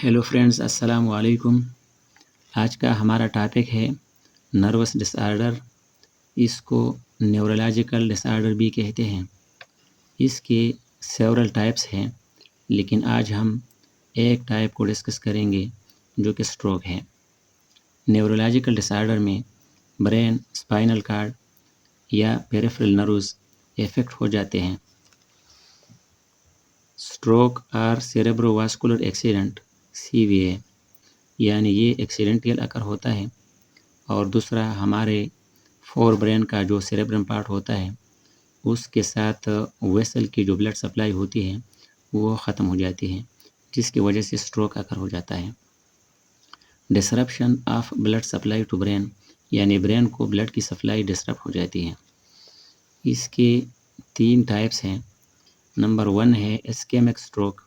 Hello friends, अस्सलाम वालेकुम। आज का हमारा टॉपिक है नर्वस डिसऑर्डर। इसको न्यूरोलॉजिकल डिसऑर्डर भी कहते हैं। इसके सेवरल टाइप्स हैं, लेकिन आज हम एक टाइप को डिस्कस करेंगे जो कि स्ट्रोक है। न्यूरोलॉजिकल डिसऑर्डर में ब्रेन, स्पाइनल कार्ड या पेरिफेरल नर्व्स इफेक्ट हो जाते हैं। स्ट्रोक और सेरेब्रोवास्कुलर एक्सीडेंट CVA, यानी ये एक्सीडेंटल अकर होता है। और दूसरा, हमारे फोर ब्रेन का जो सेरेब्रम पार्ट होता है उसके साथ वेसल की जो ब्लड सप्लाई होती है वो ख़त्म हो जाती है, जिसकी वजह से स्ट्रोक अकर हो जाता है। Disruption of blood supply to brain, यानी ब्रेन को ब्लड की सप्लाई डिस्टर्ब हो जाती है। इसके 3 टाइप्स हैं। नंबर 1 है ischaemic stroke,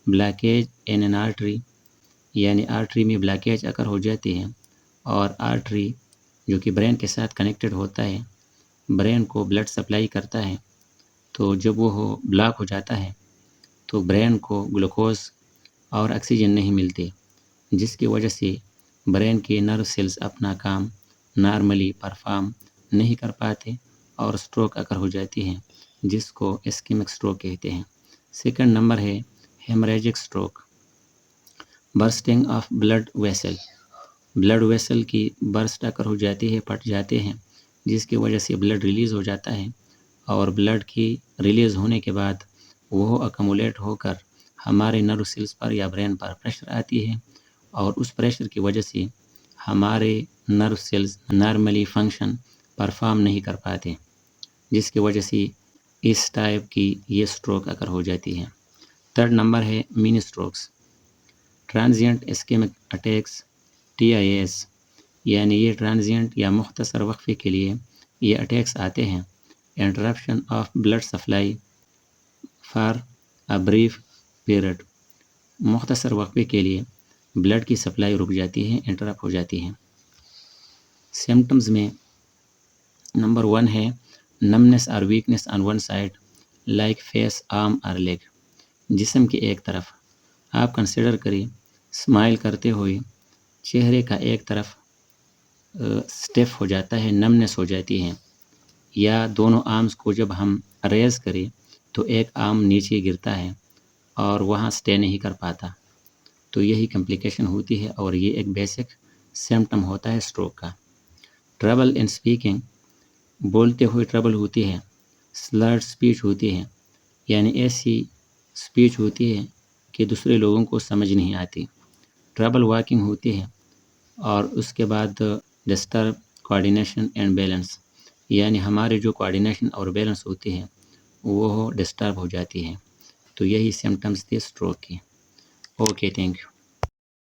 blockage in an artery, यानी आर्टरी में ब्लॉकेज अकर हो जाती है और आर्टरी जो कि ब्रेन के साथ कनेक्टेड होता है, ब्रेन को ब्लड सप्लाई करता है। तो जब वो ब्लॉक हो जाता है तो ब्रेन को ग्लूकोज और ऑक्सीजन नहीं मिलती, जिसकी वजह से ब्रेन के नर्व सेल्स अपना काम नॉर्मली परफॉर्म नहीं कर पाते और स्ट्रोक अकर हो जाती है, जिसको इस्केमिक स्ट्रोक कहते हैं। सेकंड नंबर है haemorrhagic stroke, bursting of blood vessel. Blood vessel की बर्स्ट अकर हो जाती है, फट जाते हैं, जिसकी वजह से ब्लड रिलीज़ हो जाता है और ब्लड की रिलीज़ होने के बाद वो अकमुलेट होकर हमारे नर्व सेल्स पर या ब्रेन पर प्रेशर आती है और उस प्रेशर की वजह से हमारे nerve cells normally function perform नहीं कर पाते, जिसकी वजह से इस टाइप की ये स्ट्रोक अकर हो जाती है। थर्ड नंबर है mini strokes, transient ischaemic attacks, TIAs, यानी ये ट्रांजिएंट या मुख्तसर वक्फे के लिए ये अटैक्स आते हैं। Interruption of blood supply for a brief period, मुख्तसर वक्फे के लिए ब्लड की सप्लाई रुक जाती है, इंटरप्ट हो जाती है। सिम्टम्स में नंबर 1 है नमनेस और weakness on one side, like face, arm और लेग। जिस्म की एक तरफ आप कंसिडर करिए, स्माइल करते हुए चेहरे का एक तरफ स्टिफ हो जाता है, नमनेस हो जाती है, या दोनों आर्म्स को जब हम रेज करें तो एक आर्म नीचे गिरता है और वहाँ स्टे नहीं कर पाता। तो यही कॉम्प्लिकेशन होती है और ये एक बेसिक सिम्टम होता है स्ट्रोक का। ट्रबल इन स्पीकिंग, बोलते हुए ट्रबल होती है। स्लर्ड स्पीच होती है, यानी ऐसी स्पीच होती है कि दूसरे लोगों को समझ नहीं आती। ट्रबल वॉकिंग होती है और उसके बाद डिस्टर्ब कोऑर्डिनेशन एंड बैलेंस, यानी हमारे जो कोऑर्डिनेशन और बैलेंस होती है वो डिस्टर्ब हो जाती है। तो यही सिम्टम्स थे स्ट्रोक के। Okay, thank you.